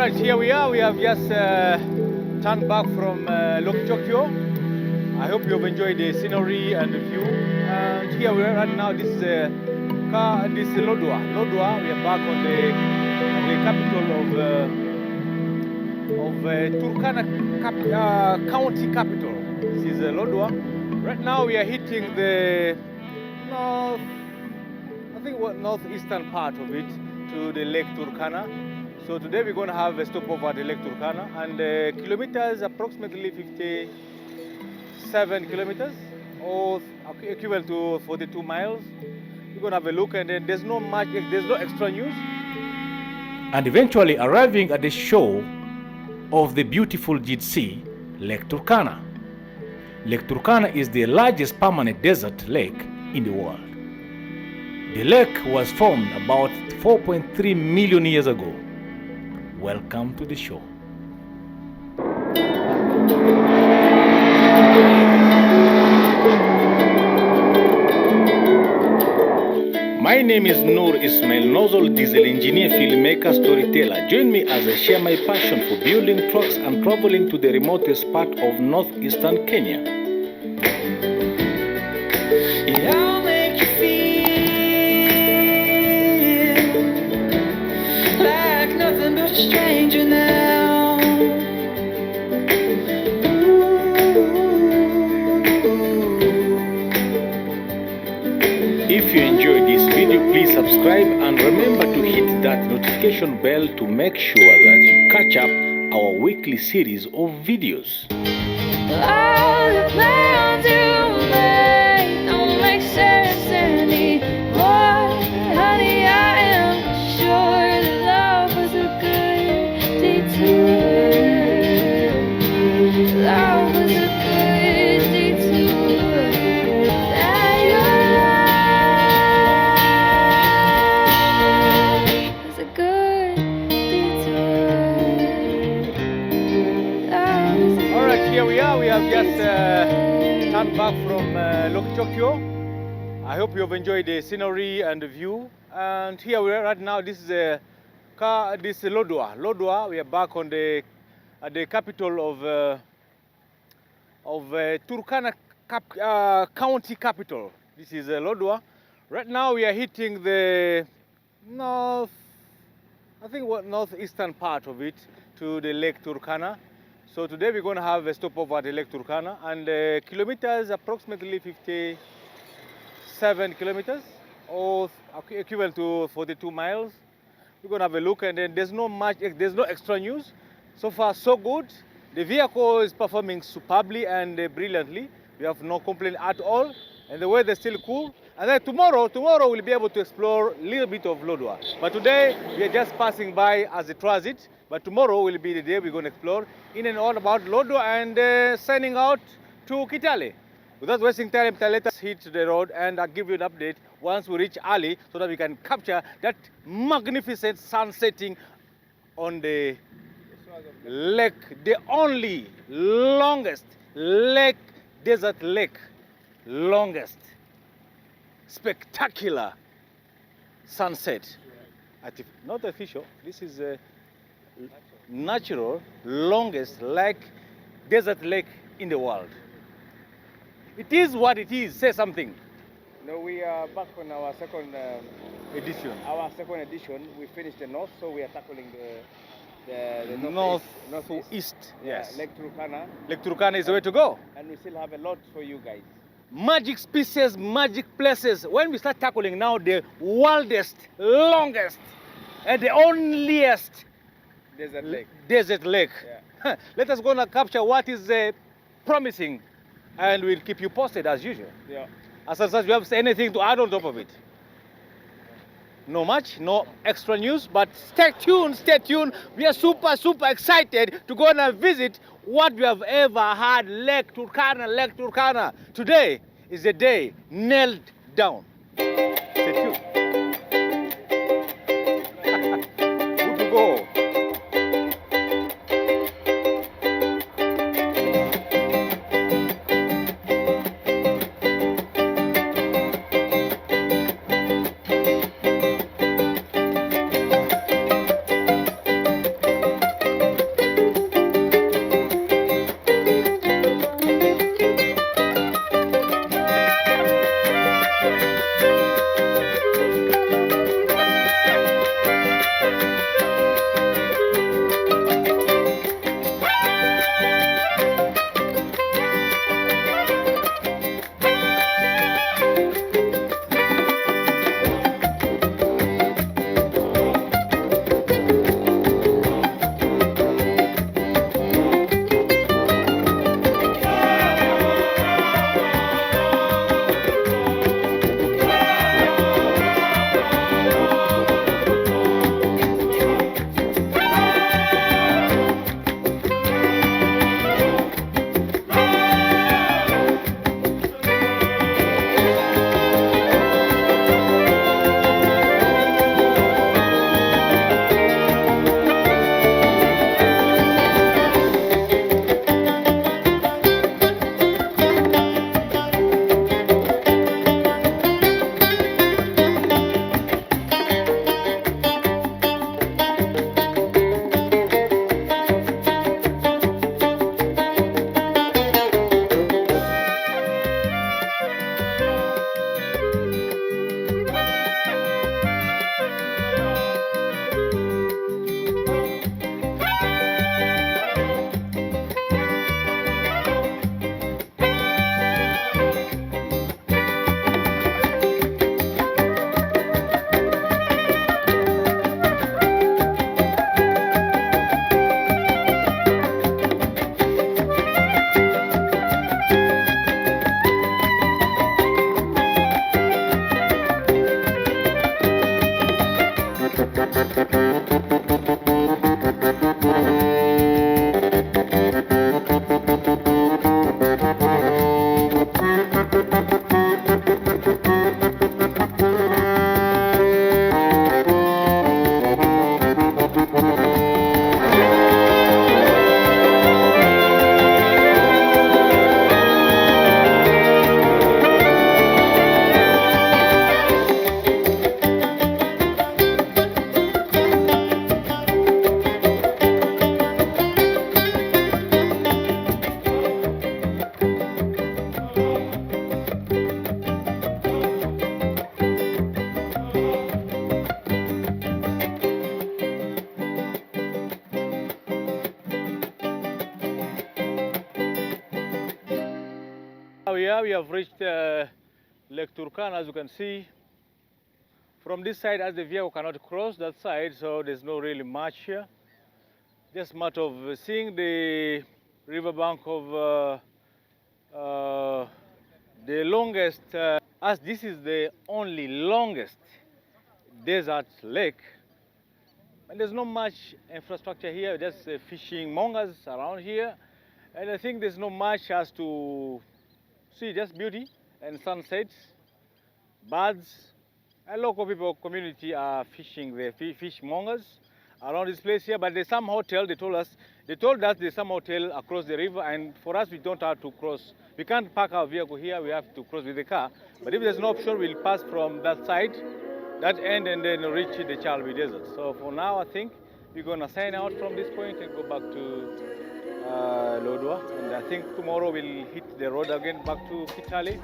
Alright, here we are. We have just turned back from Lake Tokyo. I hope you have enjoyed the scenery and the view. And here we are right now. This is Lodwar. Lodwar. We are back on the capital of Turkana county capital. This is Lodwar. Right now we are hitting the northeastern part of it to the Lake Turkana. So today we're going to have a stopover at the Lake Turkana, and the kilometers approximately 57 kilometers, or equivalent to 42 miles. We're going to have a look, and then there's no extra news. And eventually arriving at the shore of the beautiful Sea, Lake Turkana. Lake Turkana is the largest permanent desert lake in the world. The lake was formed about 4.3 million years ago. Welcome to the show. My name is Noor Ismail Nozzle, diesel engineer, filmmaker, storyteller. Join me as I share my passion for building trucks and traveling to the remotest part of northeastern Kenya. I'll make you feel like nothing but a stranger now. If you enjoyed this video, please subscribe and remember to hit that notification bell to make sure that you catch up our weekly series of videos. All the plans you made don't make sense anymore. Honey, I am sure that love was a good detour. Love was a good detour. That your love was a good detour. Alright, here we are. We have just turned back from Lake Tokyo. I hope you have enjoyed the scenery and the view. And here we are right now. This is Lodwar. Lodwar. We are back on the capital of Turkana county capital. This is Lodwar. Right now we are hitting the northeastern part of it to the Lake Turkana. So today we're going to have a stopover at the Lake Turkana, and the kilometers approximately 57 kilometers, or equivalent to 42 miles. We're going to have a look, and then there's no extra news. So far so good. The vehicle is performing superbly and brilliantly. We have no complaint at all, and the weather is still cool. And then tomorrow we'll be able to explore a little bit of Lodwar. But today we are just passing by as a transit. But tomorrow will be the day we're going to explore in and all about Lodwar and signing out to Kitale. Without wasting time, let us hit the road, and I'll give you an update once we reach Ali, so that we can capture that magnificent sun setting on the lake, the only longest lake, desert lake, longest, spectacular sunset. Not official, this is a natural, longest lake, desert lake in the world. It is what it is. Say something. No, we are back on our second edition. Our second edition. We finished the north, so we are tackling the northeast. Yes. Lake Turkana. Lake Turkana is the way to go. And we still have a lot for you guys. Magic species, magic places. When we start tackling now the wildest, longest, and the onlyest desert lake. Yeah. Let us go and capture what is promising, and we'll keep you posted as usual. Yeah. As you have anything to add on top of it? No extra news, but stay tuned. We are super excited to go and visit what we have ever had, Lake Turkana. Today is the day nailed down. Stay tuned. Good to go. We have reached Lake Turkana, as you can see. From this side, as the vehicle cannot cross that side, so there's no really much here. Just a matter of seeing the riverbank of the longest, as this is the only longest desert lake, and there's not much infrastructure here, just fishing mongers around here. And I think there's not much as to see, just beauty and sunsets, birds. And local people, community are fishing the fishmongers around this place here. But there's some hotel, they told us there's some hotel across the river, and for us, we don't have to cross. We can't park our vehicle here, we have to cross with the car. But if there's no option, we'll pass from that side, that end, and then reach the Chalbi Desert. So for now, I think we're gonna sign out from this point and go back to Lodwa, and I think tomorrow we'll hit the road again back to Kitale,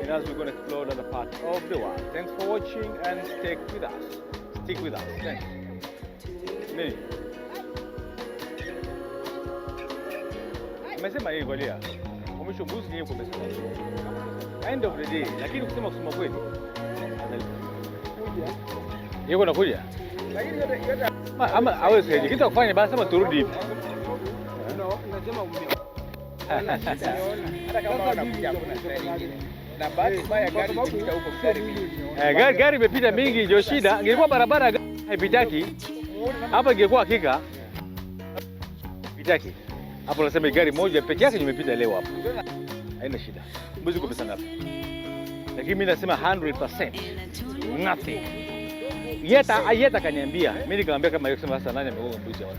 and as we're going to explore another part of the world. Thanks for watching and stick with us. Thanks. Nini? Umesema nini kwa lia? Umesho mbuzi ni yuko umesema. End of the day, lakini kusema kweli. Yuko nakuja. Lakini yote ama hawezi kitu kufanya basi ama turudi hivi. Nasema hata kama wanakuja hakuna gari nyingine. Na bahati mbaya gari imepita huko gari. Gari imepita mingi ndio shida. Ingekuwa barabara haipitaki. Hapa ingekuwa hakika. Pitaki. Hapo nasema gari moja peke yake imepita leo hapa. Haina shida. Mbuzi kwa pesa ngapi? Lakini mimi nasema 100%. Nothing. Yeta kaniambia. Mimi nikamwambia kama yeye kusema sasa nani amegonga mbuzi watu.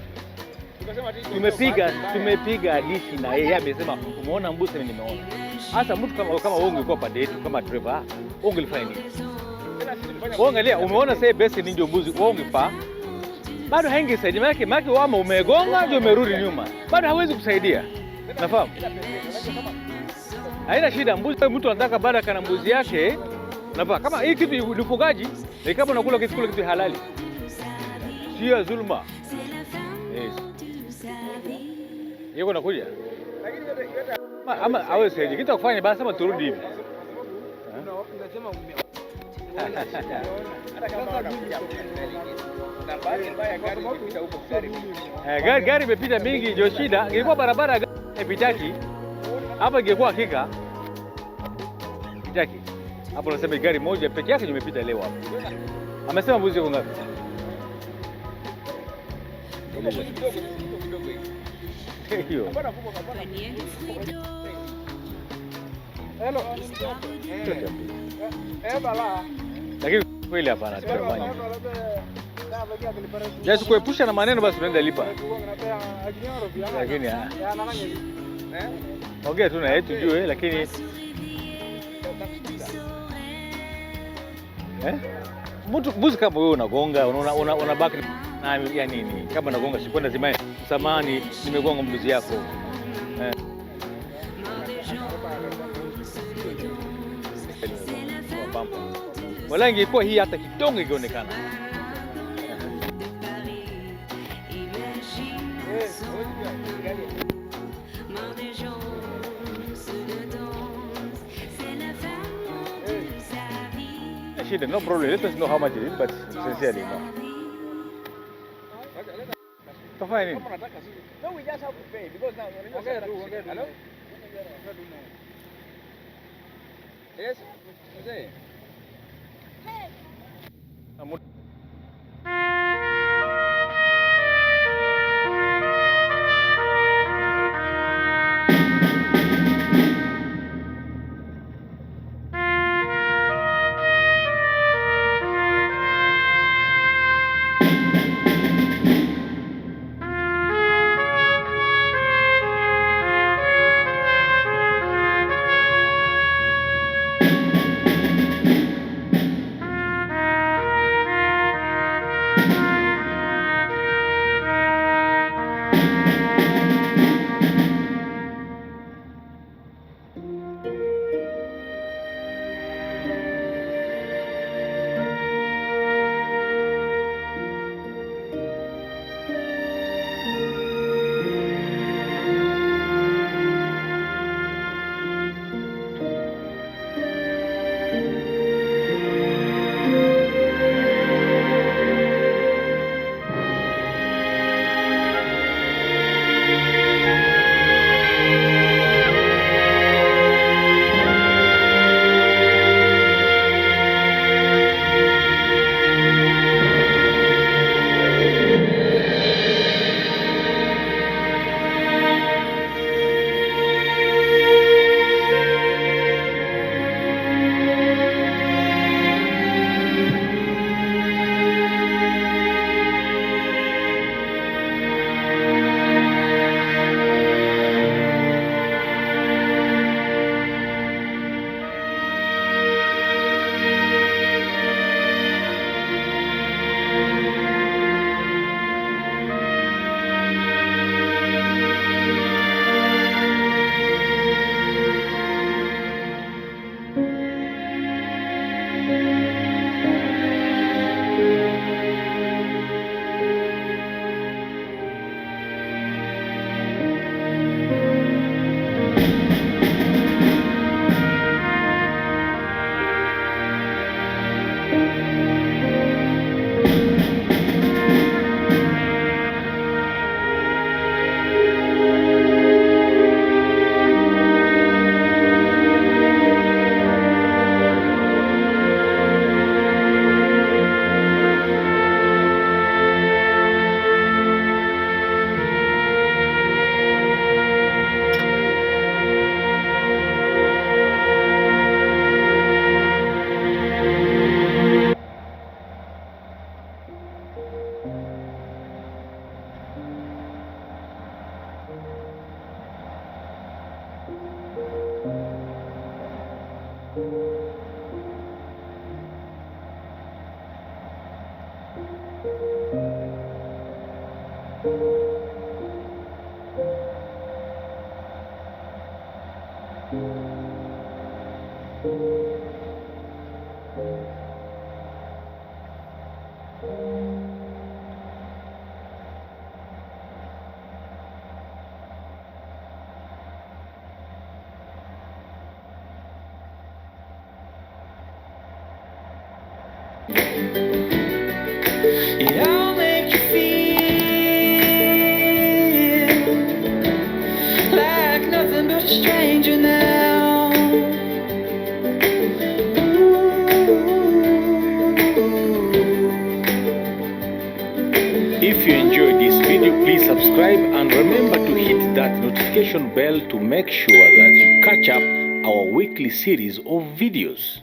Tumepiga hadithi na yeye amesema umeona mbuzi na nimeona. Sasa mtu kama wewe ungekuwa pande yetu kama driver, ungelifanya nini? Angalia, umeona sasa basi ni ndio mbuzi, wewe ungefa. Bado haingesaidia maana wama umegonga ndio umerudi nyuma. Bado hawezi kusaidia. Nafahamu? Haina shida, mbuzi mtu anataka baada kana mbuzi yake. Nafahamu kama hii kitu ni ufugaji, ni kama unakula kitu halali. Sio dhulma. Yes. Yuko nakuja. Ama hawezi saidia. Kitu kufanya basi ama turudi hivi. Unasema hata kama wanakuja na bahati mbaya gari imepita huko gari. Gari imepita mingi ndio shida. Ingekuwa barabara haipitaki. Hapa ingekuwa hakika. Pitaki. Hapo nasema gari moja peke yake imepita leo hapa. Amesema mbuzi yuko ngapi? Hiyo. Hello. Bala. Lakini kweli hapana tutafanya. Yesu kuepusha na maneno basi tunaenda lipa. Lakini ongea tu na yetu juu lakini mbuzi kama wewe unagonga unabaki na ya nini? Kama nagonga sikwenda zima samani nimegonga mbuzi yako. Wala ingekuwa hii hata kidogo ingeonekana. No problem. Let us know how much it is, but sincerely, no. So fine. No, we just have to pay because now. Hello? Yes. Hey. I'll make you feel like nothing but a stranger now. If you enjoyed this video, please subscribe and remember to hit that notification bell to make sure that you catch up our weekly series of videos.